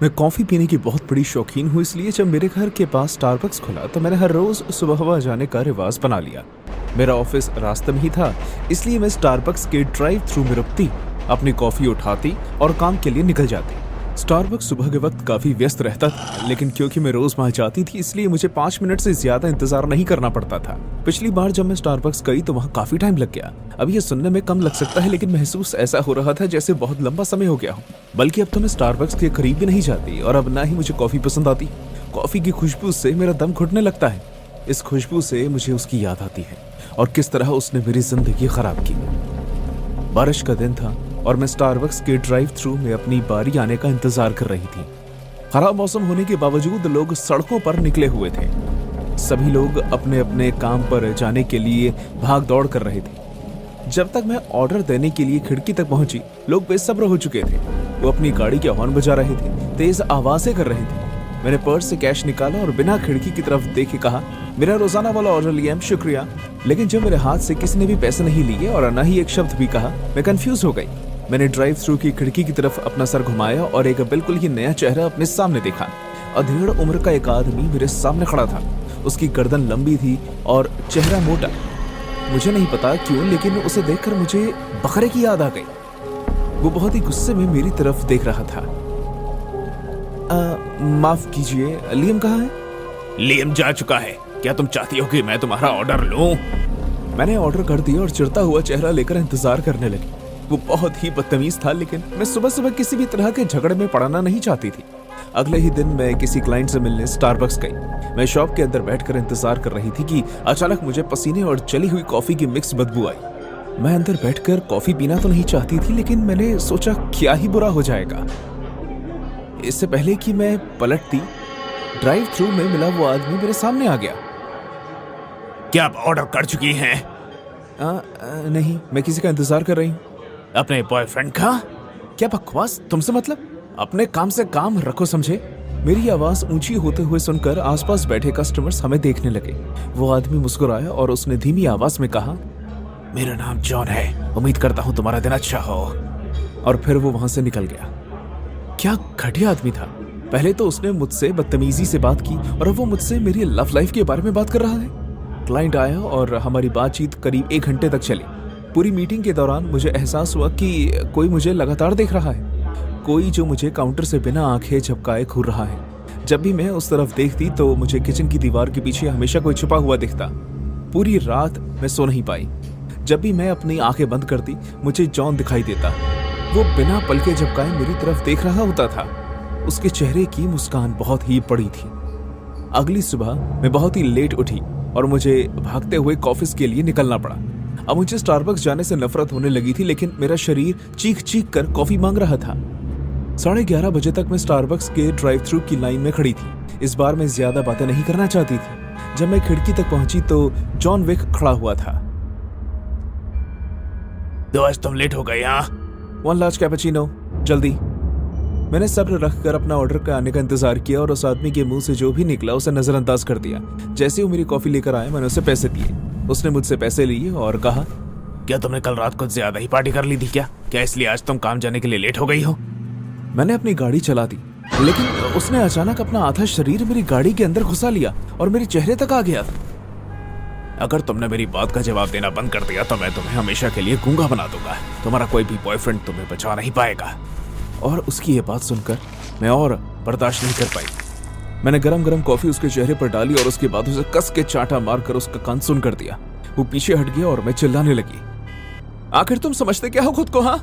मैं कॉफ़ी पीने की बहुत बड़ी शौकीन हूँ, इसलिए जब मेरे घर के पास स्टारबक्स खुला तो मैंने हर रोज़ सुबह वहाँ जाने का रिवाज बना लिया। मेरा ऑफिस रास्ते में ही था, इसलिए मैं स्टारबक्स के ड्राइव थ्रू में रुकती, अपनी कॉफ़ी उठाती और काम के लिए निकल जाती। स्टारबक्स सुबह के वक्त काफ़ी व्यस्त रहता था, लेकिन क्योंकि मैं रोज़ वहाँ जाती थी इसलिए मुझे 5 मिनट से ज़्यादा इंतज़ार नहीं करना पड़ता था। पिछली बार जब मैं स्टारबक्स गई तो वहाँ काफ़ी टाइम लग गया। अब ये सुनने में कम लग सकता है, लेकिन महसूस ऐसा हो रहा था जैसे बहुत लंबा समय हो गया हो। बल्कि अब तो मैं स्टारबक्स के करीब भी नहीं जाती और अब ना ही मुझे कॉफ़ी पसंद आती। कॉफ़ी की खुशबू से मेरा दम घुटने लगता है। इस खुशबू से मुझे उसकी याद आती है और किस तरह उसने मेरी ज़िंदगी ख़राब की। बारिश का दिन था और मैं स्टारबक्स के ड्राइव थ्रू में अपनी बारी आने का इंतजार कर रही थी। खराब मौसम होने के बावजूद लोग सड़कों पर निकले हुए थे। सभी लोग अपने अपने काम पर जाने के लिए भाग दौड़ कर रहे थे। जब तक मैं ऑर्डर देने के लिए खिड़की तक पहुंची, लोग बेसब्र हो चुके थे। वो अपनी गाड़ी के हॉर्न बजा रहे थे, तेज आवाजें कर रहे थे। मैंने पर्स से कैश निकाला और बिना खिड़की की तरफ देखे कहा, मेरा रोजाना वाला ऑर्डर लिया, शुक्रिया। लेकिन जब मेरे हाथ से किसी ने भी पैसे नहीं लिए और न ही एक शब्द भी कहा, मैं कंफ्यूज हो गई। मैंने ड्राइव थ्रू की खिड़की की तरफ अपना सर घुमाया और एक बिल्कुल ही नया चेहरा अपने सामने देखा। अधेड़ उम्र का एक आदमी मेरे सामने खड़ा था। उसकी गर्दन लंबी थी और चेहरा मोटा। मुझे नहीं पता क्यों, लेकिन उसे देखकर मुझे बकरे की याद आ गई। वो बहुत ही गुस्से में मेरी तरफ देख रहा था। माफ कीजिए, लियम कहाँ है? लियम जा चुका है। क्या तुम चाहती हो कि मैं तुम्हारा ऑर्डर लूं? मैंने ऑर्डर कर दिया और चिढ़ता हुआ चेहरा लेकर इंतजार करने लगी। वो बहुत ही बदतमीज था, लेकिन मैं सुबह सुबह किसी भी तरह के झगड़े में पड़ना नहीं चाहती थी। अगले ही दिन मैं किसी क्लाइंट से मिलने स्टारबक्स गई। मैं शॉप के अंदर बैठकर इंतजार कर रही थी कि अचानक मुझे पसीने और जली हुई कॉफी की मिक्स बदबू आई। मैं अंदर बैठकर कॉफी पीना तो नहीं चाहती थी, लेकिन मैंने सोचा क्या ही बुरा हो जाएगा। इससे पहले कि मैं पलटती, ड्राइव थ्रू में मिला वो आदमी मेरे सामने आ गया। क्या आप ऑर्डर कर चुकी हैं? नहीं, मैं किसी का इंतजार कर रही हूँ। अपने बॉयफ्रेंड का? क्या बकवास, तुमसे मतलब? अपने काम से काम रखो, समझे? मेरी आवाज ऊंची होते हुए सुनकर आसपास बैठे कस्टमर्स हमें देखने लगे। वो आदमी मुस्कुराया और उसने धीमी आवाज में कहा, मेरा नाम जॉन है, उम्मीद करता हूँ तुम्हारा दिन अच्छा हो। और फिर वो वहां से निकल गया। क्या घटिया आदमी था। पहले तो उसने मुझसे बदतमीजी से बात की और अब वो मुझसे मेरी लव लाइफ के बारे में बात कर रहा है। क्लाइंट आया और हमारी बातचीत करीब 1 घंटे तक चली। पूरी मीटिंग के दौरान मुझे एहसास हुआ कि कोई मुझे लगातार देख रहा है, कोई जो मुझे काउंटर से बिना आंखें झपकाए घूर रहा है। जब भी मैं उस तरफ देखती तो मुझे किचन की दीवार के पीछे हमेशा कोई छुपा हुआ दिखता। पूरी रात मैं सो नहीं पाई। जब भी मैं अपनी आंखें बंद करती, मुझे जॉन दिखाई देता। वो बिना पलके झपकाए मेरी तरफ देख रहा होता था। उसके चेहरे की मुस्कान बहुत ही बड़ी थी। अगली सुबह मैं बहुत ही लेट उठी और मुझे भागते हुए ऑफिस के लिए निकलना पड़ा। अब मुझे स्टारबक्स जाने से नफरत होने लगी थी, लेकिन मेरा शरीर चीख चीख कर कॉफी मांग रहा था। 11:30 बजे तक मैं स्टारबक्स के ड्राइव थ्रू की लाइन में खड़ी थी। इस बार मैं ज्यादा बातें नहीं करना चाहती थी। जब मैं खिड़की तक पहुंची तो जॉन विक खड़ा हुआ था। तो आज तुम लेट हो गए। 1 लार्ज कैपेचिनो, जल्दी। मैंने सब्र रखकर अपना ऑर्डर का आने का इंतजार किया और उस आदमी के मुंह से जो भी निकला उसे नजरअंदाज कर दिया। जैसे ही वो मेरी कॉफी लेकर आया, मैंने उसे पैसे दिए। उसने मुझसे पैसे लिए और कहा, क्या तुमने कल रात को ज्यादा ही पार्टी कर ली थी क्या इसलिए आज तुम काम जाने के लिए लेट हो गई हो? मैंने अपनी गाड़ी चला दी, लेकिन उसने अचानक अपना आधा शरीर मेरी गाड़ी के अंदर घुसा लिया और मेरे चेहरे तक आ गया था। अगर तुमने मेरी बात का जवाब देना बंद कर दिया तो मैं तुम्हें हमेशा के लिए गूंगा बना दूंगा। तुम्हारा कोई भी बॉयफ्रेंड तुम्हें बचा नहीं पाएगा। और उसकी ये बात सुनकर मैं और बर्दाश्त नहीं कर पाई। मैंने गरम गरम कॉफी उसके चेहरे पर डाली और उसके बाद उसे कस के चांटा मारकर उसका कान सुन कर दिया। वो पीछे हट गया और मैं चिल्लाने लगी, आखिर तुम समझते क्या हो खुद को? हाँ,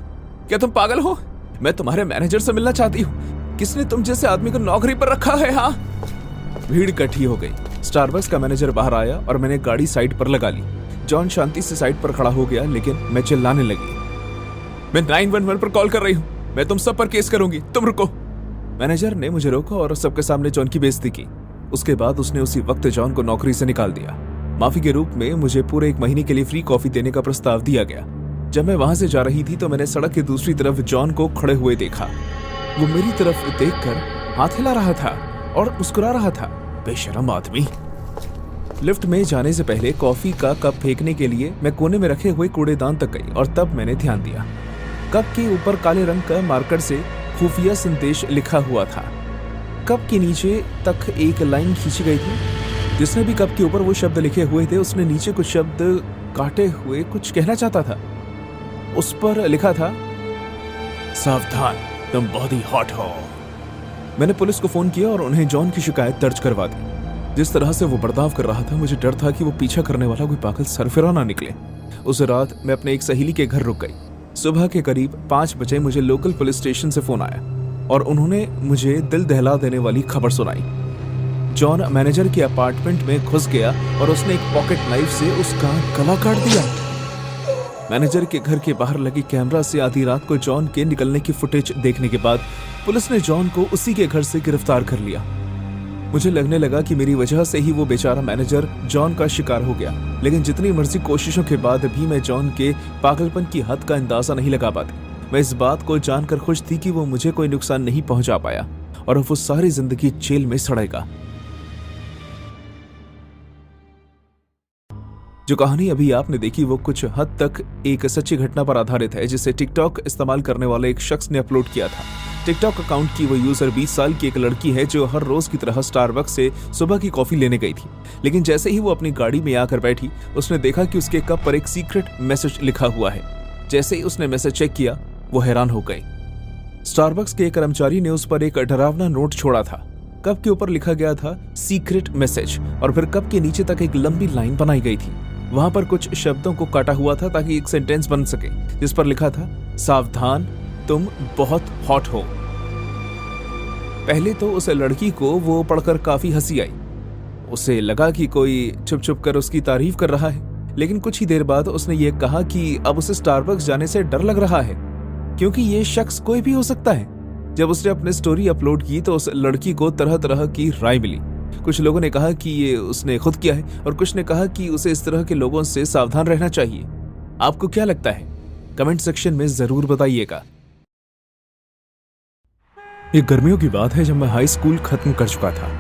क्या तुम पागल हो? मैं तुम्हारे मैनेजर से मिलना चाहती हूँ। किसने तुम जैसे आदमी को नौकरी पर रखा है? हाँ। भीड़ इकट्ठी हो गई। स्टारबक्स का मैनेजर बाहर आया और मैंने गाड़ी साइड पर लगा ली। जॉन शांति से साइड पर खड़ा हो गया, लेकिन मैं चिल्लाने लगी, मैं 911 पर कॉल कर रही हूँ। मैं तुम सब पर केस करूंगी, तुम रुको। मैनेजर ने मुझे रोका और सबके सामने जॉन की बेइज्जती की। उसके बाद उसने उसी वक्त जॉन को नौकरी से निकाल दिया। माफी के रूप में मुझे पूरे 1 महीने के लिए फ्री कॉफी देने का प्रस्ताव दिया गया। जब मैं वहां से जा रही थी तो मैंने सड़क की दूसरी तरफ जॉन को खड़े हुए देखा। वो मेरी तरफ देखकर हाथ हिला रहा था और मुस्कुरा रहा था। बेशरम आदमी। लिफ्ट में जाने से पहले कॉफी का कप फेंकने के लिए मैं कोने में रखे हुए कूड़ेदान तक गई और तब मैंने ध्यान दिया। कप के ऊपर काले रंग का मार्कर से खुफिया संदेश लिखा हुआ था। कप के नीचे तक एक लाइन खींची गई थी। जिसने भी कप के ऊपर वो शब्द लिखे हुए थे उसने नीचे कुछ शब्द काटे हुए कुछ कहना चाहता था। उस पर लिखा था, सावधान, तुम बहुत ही हॉट हो। मैंने पुलिस को फोन किया और उन्हें जॉन की शिकायत दर्ज करवा दी। जिस तरह से वो बर्ताव कर रहा था मुझे डर था कि वो पीछा करने वाला कोई पागल सरफिरा ना निकले। उस रात मैं अपने एक सहेली के घर रुक गई। सुबह के करीब 5 बजे मुझे लोकल पुलिस स्टेशन से फोन आया और उन्होंने मुझे दिल दहला देने वाली खबर सुनाई। जॉन मैनेजर के अपार्टमेंट में घुस गया और उसने एक पॉकेट नाइफ से उसका गला काट दिया। मैनेजर के घर के बाहर लगी कैमरा से आधी रात को जॉन के निकलने की फुटेज देखने के बाद पुलिस ने जॉन को उसी के घर से गिरफ्तार कर लिया। मुझे लगने लगा कि मेरी वजह से ही वो बेचारा मैनेजर जॉन का शिकार हो गया, लेकिन जितनी मर्जी कोशिशों के बाद भी मैं जॉन के पागलपन की हद का अंदाजा नहीं लगा पाती। मैं इस बात को जानकर खुश थी कि वो मुझे कोई नुकसान नहीं पहुंचा पाया और वो सारी जिंदगी जेल में सड़ेगा। जो कहानी अभी आपने देखी वो कुछ हद तक एक सच्ची घटना पर आधारित है, जिसे टिकटॉक इस्तेमाल करने वाले एक शख्स ने अपलोड किया था। टिकटॉक अकाउंट की वो यूजर 20 साल की एक लड़की है जो हर रोज की तरह स्टारबक्स से सुबह की कॉफी लेने गई थी। लेकिन जैसे ही वो अपनी गाड़ी में आकर बैठी उसने देखा कि उसके कप पर एक सीक्रेट मैसेज लिखा हुआ है। जैसे ही उसने मैसेज चेक किया वो हैरान हो गई। स्टारबक्स के एक कर्मचारी ने उस पर एक डरावना नोट छोड़ा था। कप के ऊपर लिखा गया था सीक्रेट मैसेज और फिर कप के नीचे तक एक लंबी लाइन बनाई गई थी। वहां पर कुछ शब्दों को काटा हुआ था ताकि एक सेंटेंस बन सके, जिस पर लिखा था, सावधान, तुम बहुत हॉट हो। पहले तो उस लड़की को वो पढ़कर काफी हंसी आई। उसे लगा कि कोई छुप छुप कर उसकी तारीफ कर रहा है, लेकिन कुछ ही देर बाद उसने ये कहा कि अब उसे स्टारबक्स जाने से डर लग रहा है क्योंकि ये शख्स कोई भी हो सकता है। जब उसने अपनी स्टोरी अपलोड की तो उस लड़की को तरह तरह की राय मिली। कुछ लोगों ने कहा कि ये उसने खुद किया है और कुछ ने कहा कि उसे इस तरह के लोगों से सावधान रहना चाहिए। आपको क्या लगता है? कमेंट सेक्शन में जरूर बताइएगा। ये गर्मियों की बात है जब मैं हाई स्कूल खत्म कर चुका था।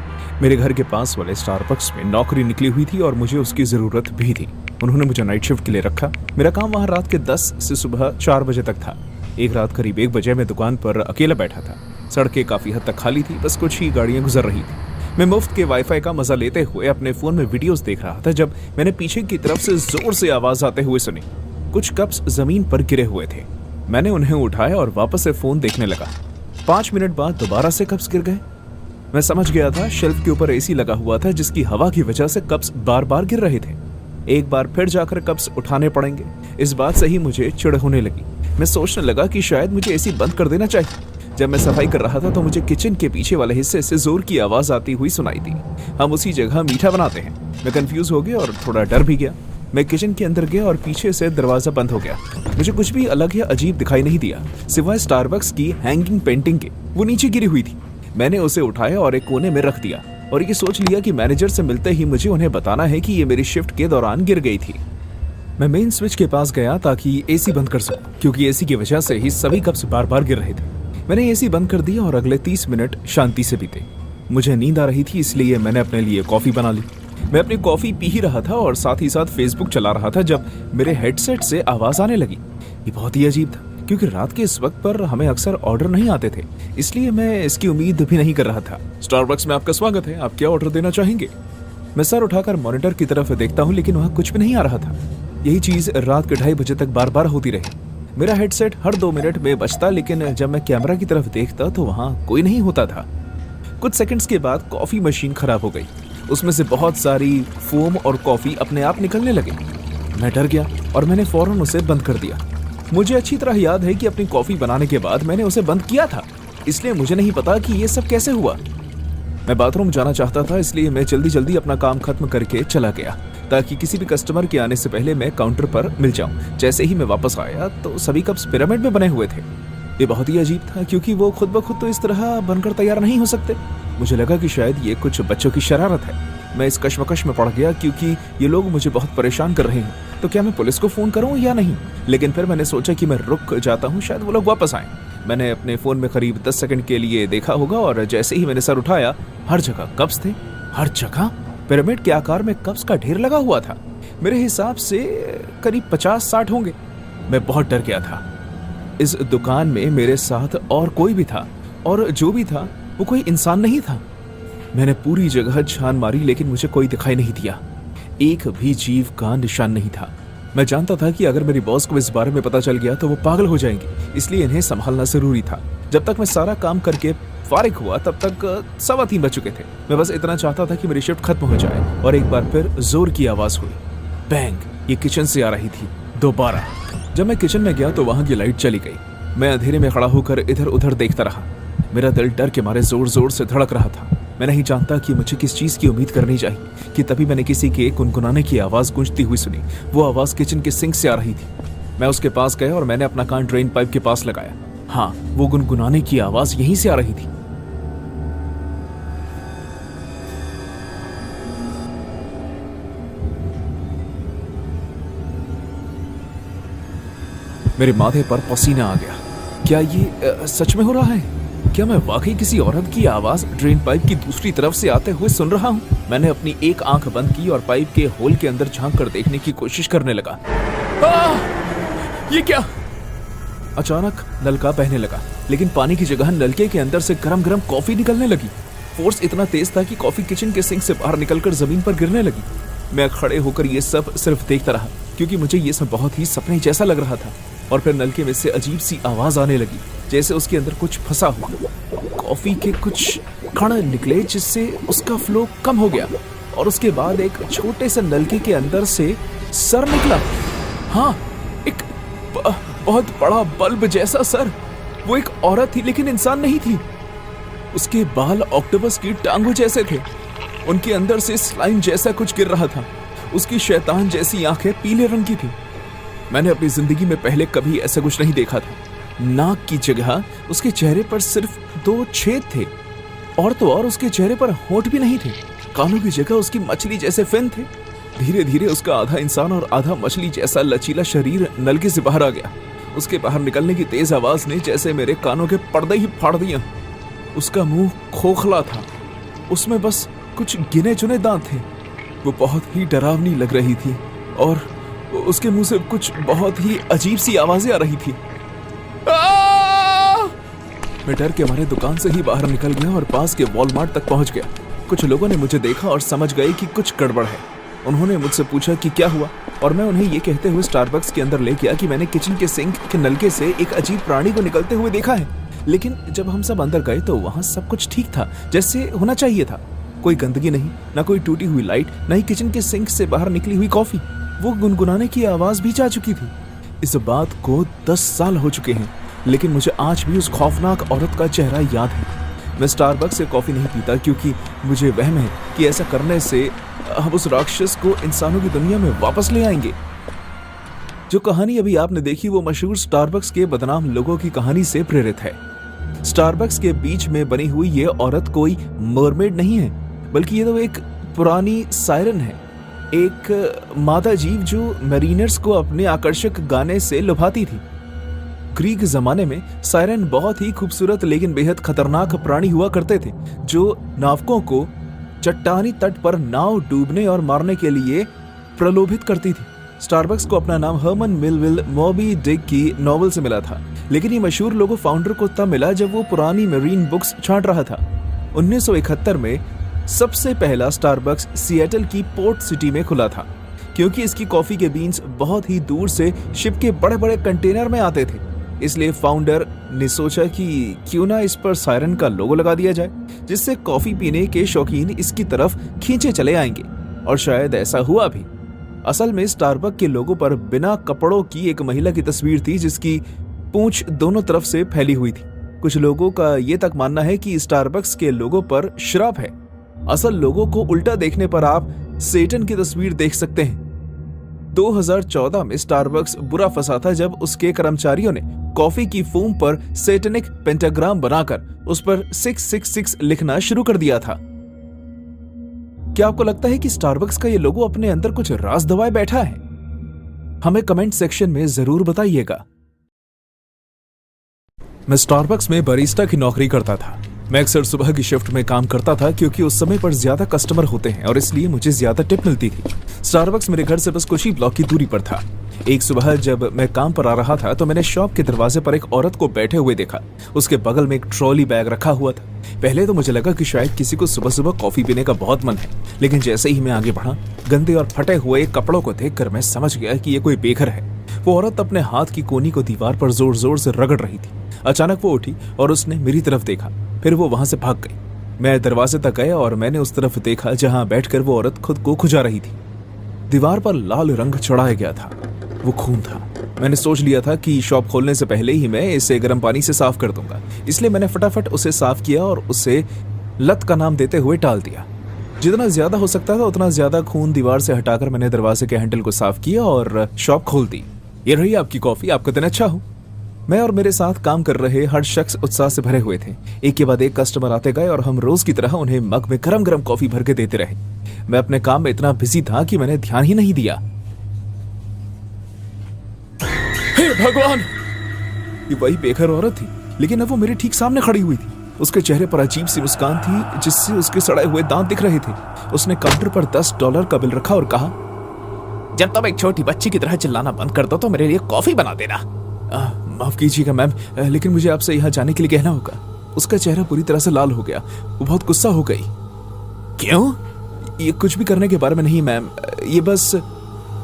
मेरे घर के पास वाले स्टारबक्स में नौकरी निकली हुई थी और मुझे उसकी जरूरत भी थी। उन्होंने मुझे नाइट शिफ्ट के लिए रखा। मेरा काम वहां रात के 10 से सुबह 4 बजे तक था। एक रात करीब 1 बजे मैं दुकान पर अकेला बैठा था। सड़कें काफी हद तक खाली थी, बस कुछ ही गाड़ियां गुजर रही थी। मैं मुफ्त के वाईफाई का मजा लेते हुए अपने फोन में वीडियोस देख रहा था जब मैंने पीछे की तरफ से जोर से आवाज आते हुए सुनी। कुछ कप्स जमीन पर गिरे हुए थे। मैंने उन्हें उठाया और वापस से फोन देखने लगा। 5 मिनट बाद दोबारा से कप्स गिर गए। मैं समझ गया था शेल्फ के ऊपर एसी लगा हुआ था जिसकी हवा की वजह से कप्स बार बार गिर रहे थे। एक बार फिर जाकर कप्स उठाने पड़ेंगे। इस बात से ही मुझे चिढ़ होने लगी। मैं सोचने लगा कि शायद मुझे एसी बंद कर देना चाहिए। जब मैं सफाई कर रहा था तो मुझे किचन के पीछे वाले हिस्से से जोर की आवाज आती हुई सुनाई दी। हम उसी जगह मीठा बनाते हैं। मैं कंफ्यूज हो गया और थोड़ा डर भी गया। मैं किचन के अंदर गया और पीछे से दरवाजा बंद हो गया। मुझे कुछ भी अलग या अजीब दिखाई नहीं दिया सिवाय स्टारबक्स की हैंगिंग पेंटिंग के। वो नीचे गिरी हुई थी। मैंने उसे उठाया और एक कोने में रख दिया और ये सोच लिया कि मैनेजर से मिलते ही मुझे उन्हें बताना है कि ये मेरी शिफ्ट के दौरान गिर गई थी। मैं मेन स्विच के पास गया ताकि एसी बंद कर सकूं, क्योंकि एसी की वजह से ही सभी कप्स बार बार गिर रहे थे। मैंने एसी बंद कर दिया और अगले 30 मिनट शांति से बीते। मुझे नींद आ रही थी, इसलिए मैंने अपने लिए कॉफी बना ली। मैं अपनी कॉफी पी ही रहा था और साथ ही साथ फेसबुक चला रहा था जब मेरे हेडसेट से आवाज आने लगी। ये बहुत ही अजीब था क्योंकि रात के इस वक्त पर हमें अक्सर ऑर्डर नहीं आते थे, इसलिए मैं इसकी उम्मीद भी नहीं कर रहा था। स्टारबक्स में आपका स्वागत है, आप क्या ऑर्डर देना चाहेंगे? मैं सर उठाकर मॉनिटर की तरफ देखता हूँ लेकिन वहाँ कुछ भी नहीं आ रहा था। यही चीज रात के 2:30 बजे तक बार बार होती रही। मेरा हेडसेट हर 2 मिनट में बजता, लेकिन जब मैं कैमरा की तरफ देखता तो वहां कोई नहीं होता था। कुछ सेकंड्स के बाद कॉफी मशीन खराब हो गई। उसमें से बहुत सारी फोम और कॉफी अपने आप निकलने लगे। मैं डर गया और मैंने फौरन उसे बंद कर दिया। मुझे अच्छी तरह याद है कि अपनी कॉफी बनाने के बाद मैंने उसे बंद किया था, इसलिए मुझे नहीं पता कि ये सब कैसे हुआ। मैं बाथरूम जाना चाहता था, इसलिए मैं जल्दी जल्दी अपना काम खत्म करके चला गया ताकि किसी भी कस्टमर के आने से पहले मैं काउंटर पर मिल जाऊं। जैसे ही मैं वापस आया तो सभी कप्स पिरामिड में बने हुए थे। ये बहुत ही अजीब था क्योंकि वो खुद ब खुद तो इस तरह बनकर तैयार नहीं हो सकते। मुझे लगा कि शायद ये कुछ बच्चों की शरारत है। मैं इस कश्मकश में पड़ गया क्योंकि ये लोग मुझे बहुत परेशान कर रहे हैं। तो क्या मैं पुलिस को फोन करूं या नहीं? लेकिन फिर मैंने सोचा कि मैं रुक जाता हूं, शायद वो लोग वापस आए। मैंने अपने फोन में करीब 10 सेकंड के लिए देखा होगा और जैसे ही मैंने सर उठाया हर जगह कप्स थे। हर जगह पिरामिड के आकार में कप्स का ढेर लगा हुआ था। मेरे हिसाब से करीब 50-60 होंगे। मैं बहुत डर गया था। इस दुकान में मेरे साथ और कोई भी था और जो भी था वो कोई इंसान नहीं था। मैंने पूरी जगह छान मारी लेकिन मुझे कोई दिखाई नहीं दिया। एक भी जीव का निशान नहीं था। मैं जानता था कि अगर मेरी बॉस को इस बारे में पता चल गया तो वो पागल हो जाएंगे, इसलिए इन्हें संभालना जरूरी था। जब तक मैं सारा काम करके फारिग हुआ तब तक 3:15 बज चुके थे। मैं बस इतना चाहता था कि मेरी शिफ्ट खत्म हो जाए और एक बार फिर जोर की आवाज हुई। बैंग, ये किचन से आ रही थी, दोबारा। जब मैं किचन में गया तो वहां की लाइट चली गई। मैं अंधेरे में खड़ा होकर इधर उधर देखता रहा। मेरा दिल डर के मारे जोर जोर से धड़क रहा था। मैं नहीं जानता कि मुझे किस चीज की उम्मीद करनी चाहिए कि तभी मैंने किसी के गुनगुनाने की आवाज गूंजती हुई सुनी। वो आवाज किचन के सिंक से आ रही थी। मैं उसके पास गया और मैंने अपना कान ड्रेन पाइप के पास लगाया। हाँ, वो गुनगुनाने की आवाज यहीं से आ रही थी। मेरे माथे पर पसीना आ गया। क्या ये सच में हो रहा है? क्या मैं वाकई किसी औरत की आवाज ड्रेन पाइप की दूसरी तरफ से आते हुए सुन रहा हूँ? मैंने अपनी एक आंख बंद की और पाइप के होल के अंदर झांक कर देखने की कोशिश करने लगा। ये क्या? अचानक नलका बहने लगा, लेकिन पानी की जगह नलके के अंदर से गरम गरम कॉफी निकलने लगी। फोर्स इतना तेज था कि कॉफी किचन के सिंक से बाहर निकलकर जमीन पर गिरने लगी। मैं खड़े होकर ये सब सिर्फ देखता रहा, क्योंकि मुझे ये सब बहुत ही सपने जैसा लग रहा था। और फिर नलके में से अजीब सी आवाज आने लगी, जैसे उसके अंदर कुछ फंसा हुआ। कॉफी के कुछ कण निकले, जिससे उसका फ्लो कम हो गया और उसके बाद एक छोटे से नलके के अंदर से सर निकला। हाँ, एक बहुत बड़ा बल्ब जैसा सर। वो एक औरत थी लेकिन इंसान नहीं थी। उसके बाल ऑक्टोपस की टांगों जैसे थे। उनके अंदर से स्लाइम जैसा कुछ गिर रहा था। उसकी शैतान जैसी आंखें पीले रंग की थी। मैंने अपनी जिंदगी में पहले कभी ऐसा कुछ नहीं देखा था। नाक की जगह उसके चेहरे पर सिर्फ 2 छेद थे, और तो और उसके चेहरे पर होंठ भी नहीं थे। कानों की जगह उसकी मछली जैसे फिन थे। धीरे धीरे उसका आधा इंसान और आधा मछली जैसा लचीला शरीर नलके से बाहर आ गया। उसके बाहर निकलने की तेज आवाज ने जैसे मेरे कानों के पर्दे ही फाड़ दिए। उसका मुंह खोखला था, उसमें बस कुछ गिने चुने दांत थे। वो बहुत ही डरावनी लग रही थी और उसके मुंह से कुछ बहुत ही अजीब सी आवाजें आ रही थी। मैं डर के मारे दुकान से ही बाहर निकल गया और पास के वॉलमार्ट तक पहुंच गया। कुछ लोगों ने मुझे देखा और समझ गए कि कुछ गड़बड़ है। उन्होंने मुझसे पूछा कि क्या हुआ, और मैं उन्हें ये कहते हुए स्टारबक्स के अंदर ले गया कि मैंने किचन के सिंक के नलके से एक अजीब प्राणी को निकलते हुए देखा है। लेकिन जब हम सब अंदर गए तो वहां सब कुछ ठीक था, जैसे होना चाहिए था। कोई गंदगी नहीं, ना कोई टूटी हुई लाइट, ना ही किचन के सिंक से बाहर निकली हुई कॉफी। वो गुनगुनाने की आवाज भी जा चुकी थी। इस बात को 10 साल हो चुके हैं, लेकिन मुझे आज भी उस खौफनाक औरत का चेहरा याद है। मैं स्टारबक्स से कॉफी नहीं पीता क्योंकि मुझे वहम है कि ऐसा करने से हम उस राक्षस को इंसानों की दुनिया में वापस ले आएंगे। जो कहानी अभी आपने देखी वो मशहूर स्टारबक्स के बदनाम लोगों की कहानी से प्रेरित है। स्टारबक्स के बीच में बनी हुई ये औरत कोई मरमेड नहीं है, बल्कि ये तो एक पुरानी सायरन है, एक मादा जीव जो मरीनर्स को अपने आकर्षक गाने से लुभाती थी। ग्रीक जमाने में सायरन बहुत ही खूबसूरत लेकिन बेहद खतरनाक प्राणी हुआ करते थे, जो नाविकों को चट्टानी तट पर नाव डूबने और मारने के लिए प्रलोभित करती थी। स्टारबक्स को अपना नाम हर्मन मेलविल मॉबी डिक की नॉवेल से मिला था, लेकिन ये मशहूर लोगो फाउंडर को तब मिला जब वो पुरानी मरीन बुक्स छांट रहा था। 1971 में सबसे पहला स्टारबक्स सिएटल की पोर्ट सिटी में खुला था, क्योंकि इसकी कॉफी के बीन्स बहुत ही दूर से शिप के बड़े बड़े कंटेनर में आते थे। इसलिए फाउंडर ने सोचा कि क्यों ना इस पर सायरन का लोगो लगा दिया जाए, जिससे कॉफी पीने के शौकीन इसकी तरफ खींचे चले आएंगे। और शायद ऐसा हुआ भी। असल में स्टारबक्स के लोगो पर बिना कपड़ों की एक महिला की तस्वीर थी, जिसकी पूंछ दोनों तरफ से फैली हुई थी। कुछ लोगों का ये तक मानना है कि स्टारबक्स के लोगो पर श्राप है। असल लोगों को उल्टा देखने पर आप सेटन की तस्वीर देख सकते हैं। 2014 में स्टारबक्स बुरा फंसा था जब उसके कर्मचारियों ने कॉफी की फोम पर सेटनिक पेंटाग्राम बनाकर उस पर 666 लिखना शुरू कर दिया था। क्या आपको लगता है कि स्टारबक्स का ये लोगो अपने अंदर कुछ राज दबाए बैठा है? हमें कमेंट सेक्शन में जरूर बताइएगा। मैं स्टारबक्स में बरिस्टा की नौकरी करता था। मैं अक्सर सुबह की शिफ्ट में काम करता था क्योंकि उस समय पर ज्यादा कस्टमर होते हैं और इसलिए मुझे ज्यादा टिप मिलती थी। स्टारबक्स मेरे घर से बस कुछ ही ब्लॉक की दूरी पर था। एक सुबह जब मैं काम पर आ रहा था तो मैंने शॉप के दरवाजे पर एक औरत को बैठे हुए देखा। उसके बगल में एक ट्रॉली बैग रखा हुआ था। पहले तो मुझे लगा कि शायद किसी को सुबह सुबह कॉफी पीने का बहुत मन है, लेकिन जैसे ही मैं आगे बढ़ा, गंदे और फटे हुए कपड़ों को देखकर मैं समझ गया कि ये कोई बेघर है। वो औरत अपने हाथ की कोनी को दीवार पर जोर जोर से रगड़ रही थी। अचानक वो उठी और उसने मेरी तरफ देखा, फिर वो वहां से भाग गई। मैं दरवाजे तक गया और मैंने उस तरफ देखा जहां बैठकर वो औरत खुद को खुजा रही थी। दीवार पर लाल रंग चढ़ाया गया था, वो खून था। मैंने सोच लिया था कि शॉप खोलने से पहले ही मैं इसे गर्म पानी से साफ कर दूंगा, इसलिए मैंने फटाफट उसे साफ किया और उसे लत का नाम देते हुए टाल दिया। जितना ज्यादा हो सकता था उतना ज्यादा खून दीवार से हटाकर मैंने दरवाजे के हैंडल को साफ किया और शॉप खोल दी। ये रही आपकी कॉफी, आपका दिन अच्छा हो। मैं और मेरे साथ काम कर रहे हर शख्स उत्साह से भरे हुए थे। एक के बाद एक कस्टमर आते गए और हम रोज की तरह उन्हें मग में गरम गरम कॉफी भर के देते रहे। मैं अपने काम में इतना बिजी था कि मैंने ध्यान ही नहीं दिया। हे भगवान! ये वही बेघर औरत थी, लेकिन अब वो मेरे ठीक सामने खड़ी हुई थी। उसके चेहरे पर अजीब सी मुस्कान थी जिससे उसके सड़े हुए दांत दिख रहे थे। उसने काउंटर पर $10 का बिल रखा और कहा, जब तुम एक छोटी बच्ची की तरह चिल्लाना बंद कर दो तो मेरे लिए कॉफी बना देना। माफ कीजिएगा मैम, लेकिन मुझे आपसे यहाँ जाने के लिए कहना होगा। उसका चेहरा पूरी तरह से लाल हो गया। वो बहुत गुस्सा हो गई। क्यों? ये कुछ भी करने के बारे में नहीं मैम, ये बस।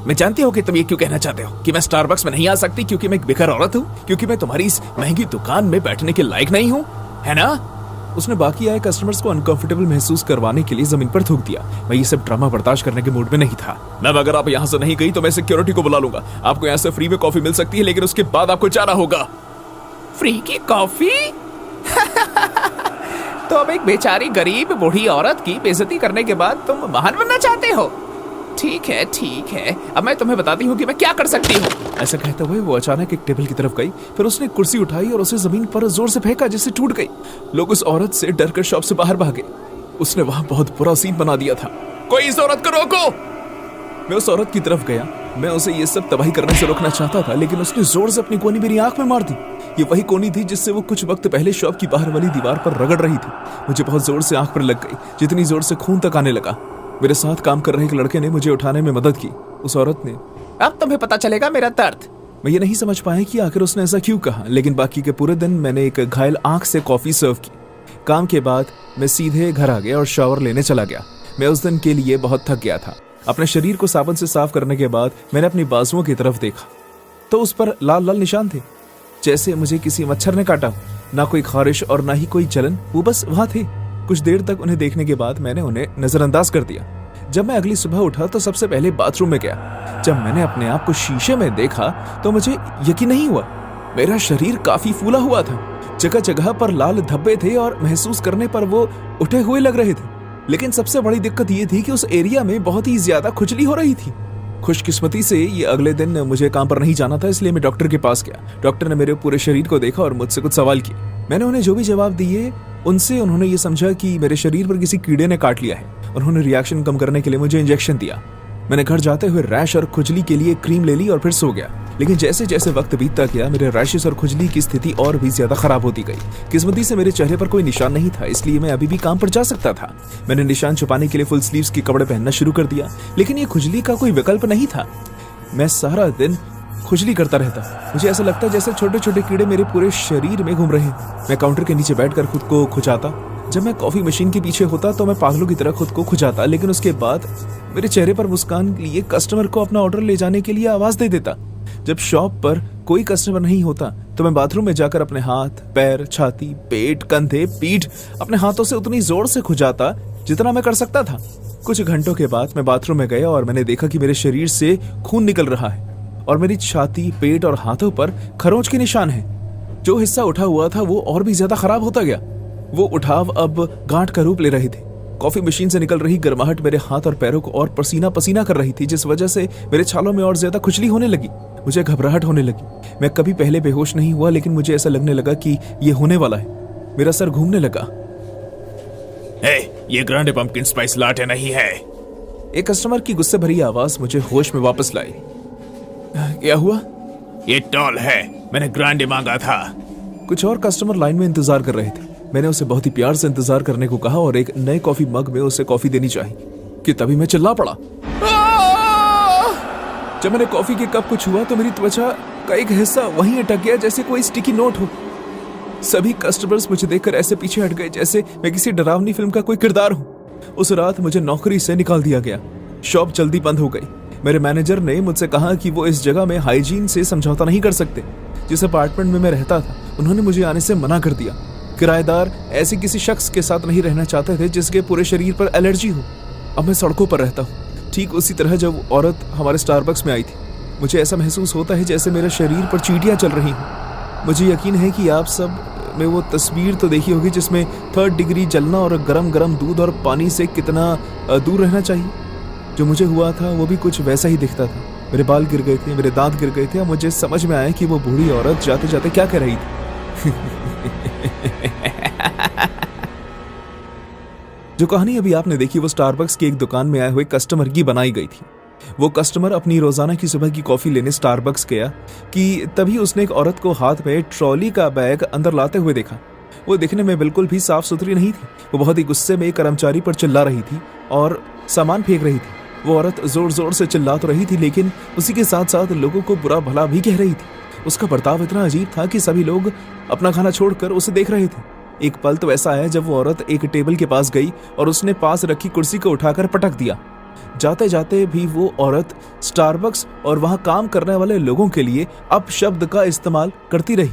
मैं जानती हूँ कि तुम ये क्यों कहना चाहते हो कि मैं स्टारबक्स में नहीं आ सकती क्योंकि मैं एक बेघर औरत हूँ, क्योंकि मैं तुम्हारी इस महंगी दुकान में बैठने के लायक नहीं हूँ, है ना? उसने बाकी आए कस्टमर्स को अनकंफर्टेबल महसूस करवाने के लिए जमीन पर थूक दिया। मैं ये सब ड्रामा बर्दाश्त करने के मूड में नहीं था। मैम, अगर आप यहाँ से नहीं गई तो मैं सिक्योरिटी को बुला लूंगा। आपको यहाँ से फ्री में कॉफी मिल सकती है, लेकिन उसके बाद आपको जाना होगा। फ्री की कॉफी? तो अब एक बेचारी गरीब बूढ़ी औरत की बेइज्जती करने के बाद तुम महान बनना चाहते हो? ठीक है ठीक है, अब मैं तुम्हें बताती हूँ कि मैं क्या कर सकती हूँ। ऐसा कहते हुए वो अचानक एक टेबल की तरफ गई, फिर उसने एक कुर्सी उठाई और उसे जमीन पर जोर से फेंका जिससे टूट गई। लोग उस औरत से डरकर शॉप से बाहर भागे। उसने वहां बहुत बुरा सीन बना दिया था। कोई इस औरत को रोको! मैं उस औरत की तरफ गया। मैं उसे ये सब तबाही करने से रोकना चाहता था, लेकिन उसने जोर से अपनी कोनी मेरी आंख में मार दी। ये वही कोनी थी जिससे वो कुछ वक्त पहले शॉप की बाहर वाली दीवार पर रगड़ रही थी। मुझे बहुत जोर से आंख पर लग गई, जितनी जोर से खून तक आने लगा। मेरे साथ काम कर रहे एक लड़के ने मुझे उठाने में मदद की। उस औरत ने, अब तुम्हें पता चलेगा मेरा दर्द। मैं ये नहीं समझ पाया कि आखिर उसने ऐसा क्यों कहा, लेकिन बाकी के पूरे दिन मैंने एक घायल आंख से कॉफी सर्व की। काम के बाद मैं सीधे घर आ गया और शावर लेने चला गया। मैं उस दिन के लिए बहुत थक गया था। अपने शरीर को साबुन से साफ करने के बाद मैंने अपनी बाजुओं की तरफ देखा तो उस पर लाल लाल निशान थे, जैसे मुझे किसी मच्छर ने काटा हो। ना कोई खारिश और ना ही कोई जलन, वो बस वहां थे। कुछ देर तक उन्हें देखने के बाद मैंने उन्हें नजरअंदाज कर दिया। जब मैं अगली सुबह उठा तो सबसे पहले बाथरूम में गया। जब मैंने अपने आप को शीशे में देखा तो मुझे यकीन नहीं हुआ। मेरा शरीर काफी फूला हुआ था, जगह जगह पर लाल धब्बे थे और महसूस करने पर वो उठे हुए लग रहे थे। लेकिन सबसे बड़ी दिक्कत ये थी कि उस एरिया में बहुत ही ज्यादा खुजली हो रही थी। खुशकिस्मती से ये अगले दिन मुझे काम पर नहीं जाना था, इसलिए मैं डॉक्टर के पास गया। डॉक्टर ने मेरे पूरे शरीर को देखा और मुझसे कुछ सवाल किए। मैंने उन्हें जो भी जवाब दिए उनसे उन्होंने ये समझा कि मेरे शरीर पर किसी कीड़े ने काट लिया है। उन्होंने रिएक्शन कम करने के लिए मुझे इंजेक्शन दिया। मैंने घर जाते हुए रैश और खुजली के लिए क्रीम ले ली और फिर सो गया। लेकिन जैसे जैसे वक्त बीतता गया मेरे रैशेस और खुजली की स्थिति और भी ज्यादा खराब होती गई। किस्मती से मेरे चेहरे पर कोई निशान नहीं था, इसलिए मैं अभी भी काम पर जा सकता था। मैंने निशान छुपाने के लिए फुल स्लीव्स के कपड़े पहनना शुरू कर दिया, लेकिन ये खुजली का कोई विकल्प नहीं था। मैं सारा दिन खुजली करता रहता। मुझे ऐसा लगता जैसे छोटे छोटे कीड़े मेरे पूरे शरीर में घूम रहे हैं। मैं काउंटर के नीचे बैठकर खुद को खुजाता। जब मैं कॉफी मशीन के पीछे होता तो मैं पागलों की तरह खुद को खुजाता, लेकिन उसके बाद मेरे चेहरे पर मुस्कान के लिए कस्टमर को अपना ऑर्डर ले जाने के लिए आवाज दे देता। जब शॉप पर कोई कस्टमर नहीं होता तो मैं बाथरूम में जाकर अपने हाथ, पैर, छाती, पेट, कंधे, पीठ अपने हाथों से उतनी जोर से खुजाता जितना मैं कर सकता था। कुछ घंटों के बाद मैं बाथरूम में गया और मैंने देखा कि मेरे शरीर से खून निकल रहा है और मेरी छाती, पेट और हाथों पर खरोंच के निशान हैं। जो हिस्सा उठा हुआ था वो और भी ज्यादा खराब होता गया। वो उठाव अब गांठ का रूप ले रहे थे। कॉफी मशीन से निकल रही गर्माहट मेरे हाथ और पैरों को और पसीना पसीना कर रही थी, जिस वजह से मेरे छालों में और ज्यादा खुजली होने लगी। मुझे घबराहट होने लगी। मैं कभी पहले बेहोश नहीं हुआ, लेकिन मुझे ऐसा लगने लगा कि ये होने वाला है। मेरा सर घूमने लगा। ये ग्रांडे पंपकिन स्पाइस लाटे नहीं है। एक कस्टमर की गुस्से भरी आवाज मुझे होश में वापस लाई। क्या हुआ? ये टॉल है, मैंने ग्रांडे मांगा था। कुछ और कस्टमर लाइन में इंतजार कर रहे थे। मैंने उसे बहुत ही प्यार से इंतजार करने को कहा और एक नए कॉफी मग में उसे कॉफी देनी चाहिए कि तभी मैं चिल्ला पड़ा। जब मैंने कॉफी के कप को छुआ तो मेरी त्वचा का एक हिस्सा वहीं अटक गया जैसे कोई स्टिकी नोट हो। सभी कस्टमर्स मुझे देखकर ऐसे पीछे हट गए जैसे मैं किसी डरावनी फिल्म का कोई किरदार हूं। उस रात मुझे नौकरी से निकाल दिया गया। शॉप जल्दी बंद हो गई। मेरे मैनेजर ने मुझसे कहा कि वो इस जगह में हाइजीन से समझौता नहीं कर सकते। जिस अपार्टमेंट में मैं रहता था उन्होंने मुझे आने से मना कर दिया। किराएदार ऐसे किसी शख्स के साथ नहीं रहना चाहते थे जिसके पूरे शरीर पर एलर्जी हो। अब मैं सड़कों पर रहता हूँ। ठीक उसी तरह जब औरत हमारे स्टारबक्स में आई थी, मुझे ऐसा महसूस होता है जैसे मेरे शरीर पर चींटियां चल रही हों। मुझे यकीन है कि आप सब में वो तस्वीर तो देखी होगी जिसमें 3rd डिग्री जलना और गरम गरम दूध और पानी से कितना दूर रहना चाहिए। जो मुझे हुआ था वो भी कुछ वैसा ही दिखता था। मेरे बाल गिर गए थे, मेरे दांत गिर गए थे। अब मुझे समझ में आया कि वो बूढ़ी औरत जाते जाते क्या कह रही थी। जो कहानी अभी आपने देखी वो स्टारबक्स की एक दुकान में आए हुए कस्टमर की बनाई गई थी। वो कस्टमर अपनी रोजाना की सुबह की कॉफी लेने स्टारबक्स गया कि तभी उसने एक औरत को हाथ में ट्रॉली का बैग अंदर लाते हुए देखा। वो दिखने में बिल्कुल भी साफ सुथरी नहीं थी। वो बहुत ही गुस्से में एक कर्मचारी पर चिल्ला रही थी और सामान फेंक रही थी। वो औरत जोर जोर से चिल्ला तो रही थी लेकिन उसी के साथ साथ लोगों को बुरा भला भी कह रही थी। उसका बर्ताव इतना अजीब था कि सभी लोग अपना खाना छोड़कर उसे देख रहे थे। एक पल तो ऐसा आया जब वो औरत एक टेबल के पास गई और उसने पास रखी कुर्सी को उठाकर पटक दिया। जाते जाते भी वो औरत स्टारबक्स और वहां काम करने वाले लोगों के लिए अपशब्द का इस्तेमाल करती रही।